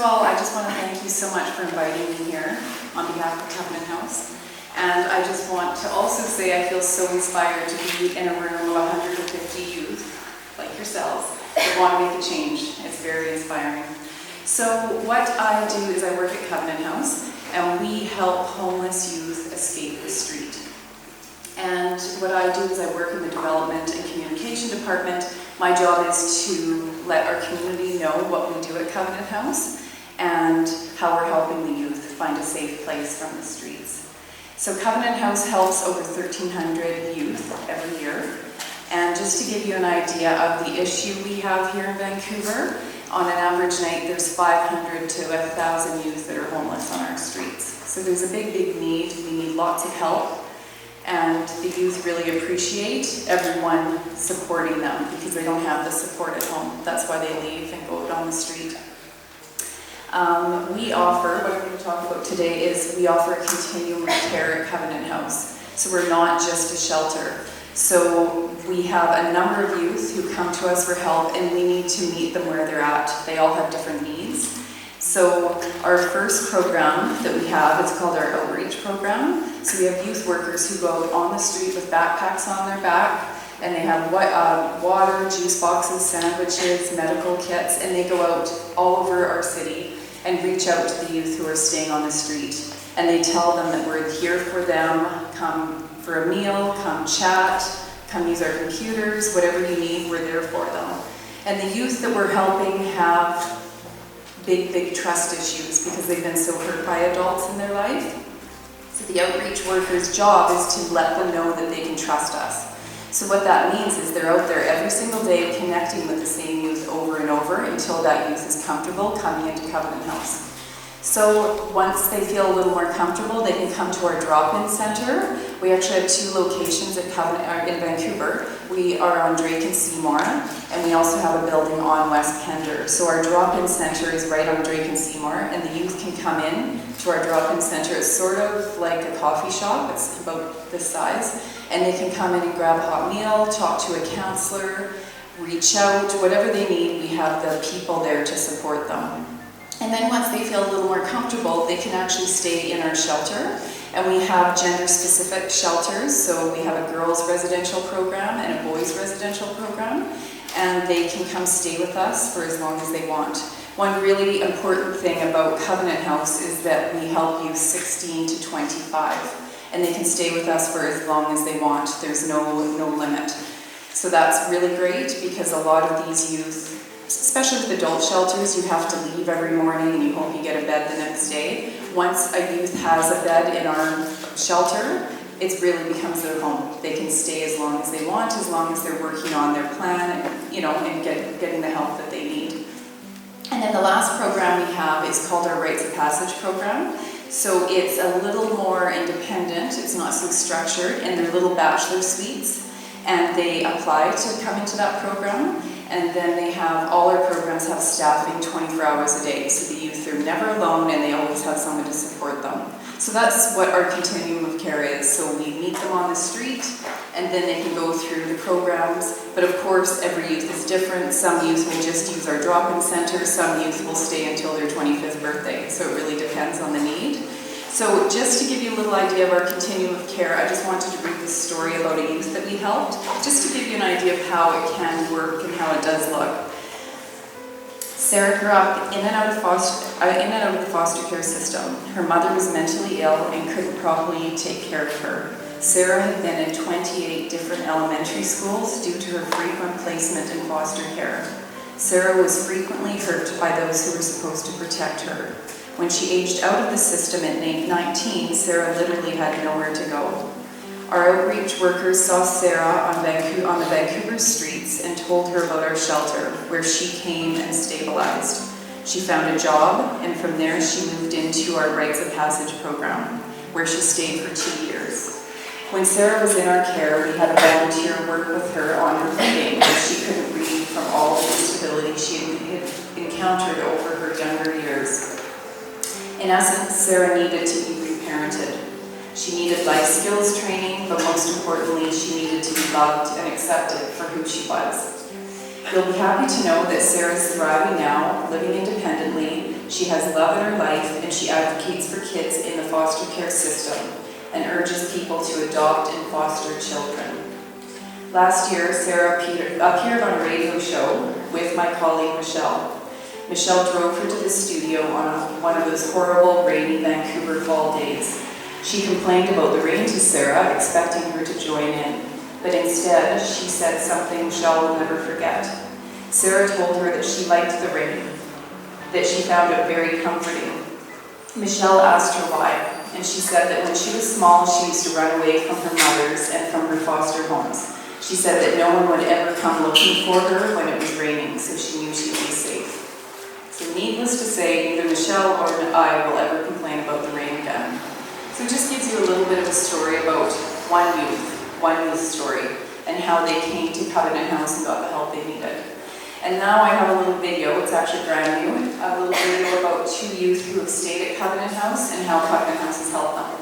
of all, I just want to thank you so much for inviting me here on behalf of Covenant House. And I just want to also say I feel so inspired to be in a room of 150 youth, like yourselves, that want to make a change. It's very inspiring. So what I do is I work at Covenant House, and we help homeless youth escape the street. And what I do is I work in the development and communication department. My job is to let our community know what we do at Covenant House and how we're helping the youth find a safe place from the streets. So Covenant House helps over 1,300 youth every year. And just to give you an idea of the issue we have here in Vancouver, on an average night there's 500 to 1,000 youth that are homeless on our streets. So there's a big, big need. We need lots of help. And the youth really appreciate everyone supporting them because they don't have the support at home. That's why they leave and go out on the street. We offer, what I'm going to talk about today is we offer a continuum of care at Covenant House. So we're not just a shelter. So we have a number of youth who come to us for help and we need to meet them where they're at. They all have different needs. So our first program that we have is called our outreach program. So we have youth workers who go out on the street with backpacks on their back, and they have water, juice boxes, sandwiches, medical kits, and they go out all over our city and reach out to the youth who are staying on the street. And they tell them that we're here for them, come for a meal, come chat, come use our computers, whatever you need, we're there for them. And the youth that we're helping have big, big trust issues because they've been so hurt by adults in their life. So the outreach worker's job is to let them know that they can trust us. So what that means is they're out there every single day connecting with the same youth over and over until that youth is comfortable coming into Covenant House. So once they feel a little more comfortable, they can come to our drop-in center. We actually have 2 locations at in Vancouver. We are on Drake and Seymour, and we also have a building on West Pender. So our drop-in center is right on Drake and Seymour, and the youth can come in to our drop-in center. It's sort of like a coffee shop. It's about this size. And they can come in and grab a hot meal, talk to a counselor, reach out, whatever they need. We have the people there to support them. And then once they feel a little more comfortable, they can actually stay in our shelter. And we have gender-specific shelters, so we have a girls' residential program and a boys' residential program. And they can come stay with us for as long as they want. One really important thing about Covenant House is that we help youth 16 to 25. And they can stay with us for as long as they want. There's no limit. So that's really great because a lot of these youth, especially with adult shelters, you have to leave every morning and you hope you get a bed the next day. Once a youth has a bed in our shelter, it really becomes their home. They can stay as long as they want, as long as they're working on their plan and, and getting the help that they need. And then the last program we have is called our Rites of Passage program. So it's a little more independent, it's not so structured, and they're little bachelor suites. And they apply to come into that program. And then they have, all our programs have staffing 24 hours a day. So the youth are never alone and they always have someone to support them. So that's what our continuum of care is. So we meet them on the street and then they can go through the programs. But of course, every youth is different. Some youth will just use our drop-in center. Some youth will stay until their 25th birthday. So it really depends on the need. So just to give you a little idea of our continuum of care, I just wanted to read this story about a youth that we helped, just to give you an idea of how it can work and how it does look. Sarah grew up in and out of the foster care system. Her mother was mentally ill and couldn't properly take care of her. Sarah had been in 28 different elementary schools due to her frequent placement in foster care. Sarah was frequently hurt by those who were supposed to protect her. When she aged out of the system at 19, Sarah literally had nowhere to go. Our outreach workers saw Sarah on the Vancouver streets and told her about our shelter, where she came and stabilized. She found a job, and from there she moved into our Rites of Passage program, where she stayed for 2 years. When Sarah was in our care, we had a volunteer work with her on her reading, as she couldn't read from all the instability she had encountered over her younger years. In essence, Sarah needed to be reparented. She needed life skills training, but most importantly, she needed to be loved and accepted for who she was. You'll be happy to know that Sarah is thriving now, living independently. She has love in her life, and she advocates for kids in the foster care system and urges people to adopt and foster children. Last year, Sarah appeared on a radio show with my colleague Michelle. Michelle drove her to the studio on one of those horrible, rainy Vancouver fall days. She complained about the rain to Sarah, expecting her to join in, but instead, she said something Michelle will never forget. Sarah told her that she liked the rain, that she found it very comforting. Michelle asked her why, and she said that when she was small, she used to run away from her mother's and from her foster homes. She said that no one would ever come looking for her when it was raining, so she knew she'd be safe. So needless to say, neither Michelle or I will ever complain about the rain again. So it just gives you a little bit of a story about one youth story, and how they came to Covenant House and got the help they needed. And now I have a little video, it's actually brand new, a little video about two youth who have stayed at Covenant House and how Covenant House has helped them.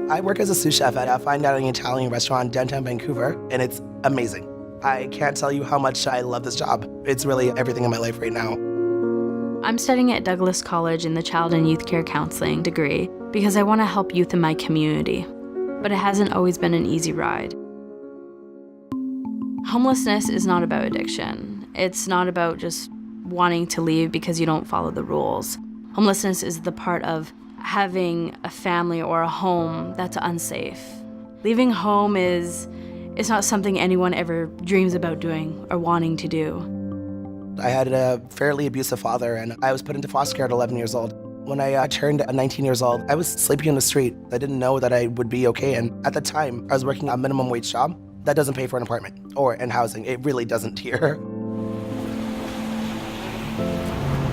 I work as a sous chef at a fine dining Italian restaurant in downtown Vancouver, and it's amazing. I can't tell you how much I love this job. It's really everything in my life right now. I'm studying at Douglas College in the Child and Youth Care Counseling degree because I want to help youth in my community, but it hasn't always been an easy ride. Homelessness is not about addiction. It's not about just wanting to leave because you don't follow the rules. Homelessness is the part of having a family or a home that's unsafe. Leaving home is not something anyone ever dreams about doing or wanting to do. I had a fairly abusive father, and I was put into foster care at 11 years old. When I turned 19 years old, I was sleeping in the street. I didn't know that I would be okay, and at the time, I was working a minimum wage job. That doesn't pay for an apartment or in housing. It really doesn't here.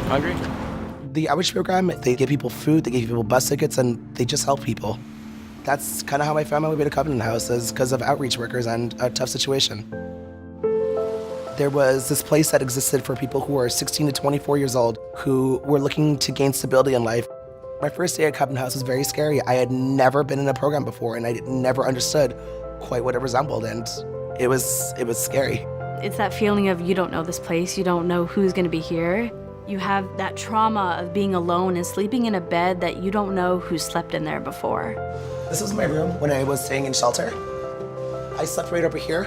Hungry? The outreach program, they give people food, they give people bus tickets, and they just help people. That's kind of how I found my way to Covenant House, is because of outreach workers and a tough situation. There was this place that existed for people who were 16 to 24 years old who were looking to gain stability in life. My first day at Covenant House was very scary. I had never been in a program before, and I never understood quite what it resembled, and it was scary. It's that feeling of you don't know this place, you don't know who's going to be here. You have that trauma of being alone and sleeping in a bed that you don't know who slept in there before. This was my room when I was staying in shelter. I slept right over here.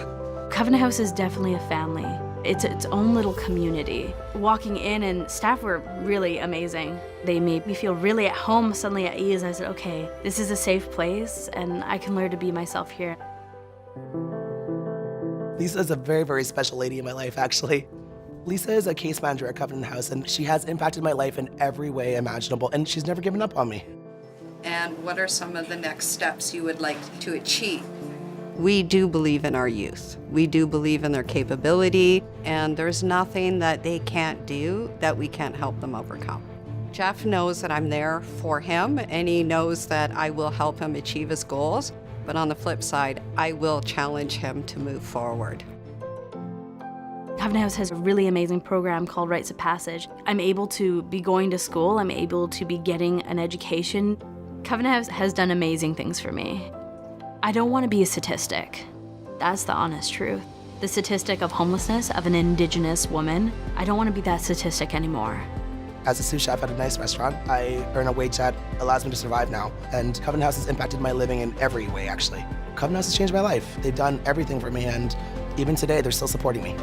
Covenant House is definitely a family. It's its own little community. Walking in, and staff were really amazing. They made me feel really at home, suddenly at ease. I said, okay, this is a safe place and I can learn to be myself here. Lisa is a very, very special lady in my life, actually. Lisa is a case manager at Covenant House, and she has impacted my life in every way imaginable, and she's never given up on me. And what are some of the next steps you would like to achieve? We do believe in our youth. We do believe in their capability, and there's nothing that they can't do that we can't help them overcome. Jeff knows that I'm there for him, and he knows that I will help him achieve his goals. But on the flip side, I will challenge him to move forward. Covenant House has a really amazing program called Rites of Passage. I'm able to be going to school, I'm able to be getting an education. Covenant House has done amazing things for me. I don't want to be a statistic. That's the honest truth. The statistic of homelessness of an Indigenous woman, I don't want to be that statistic anymore. As a sous chef at a nice restaurant, I earn a wage that allows me to survive now, and Covenant House has impacted my living in every way, actually. Covenant House has changed my life. They've done everything for me, and even today, they're still supporting me.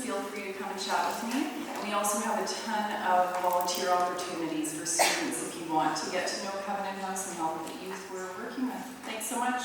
Feel free to come and chat with me. And we also have a ton of volunteer opportunities for students if you want to get to know Covenant House and help the youth we're working with. Thanks so much.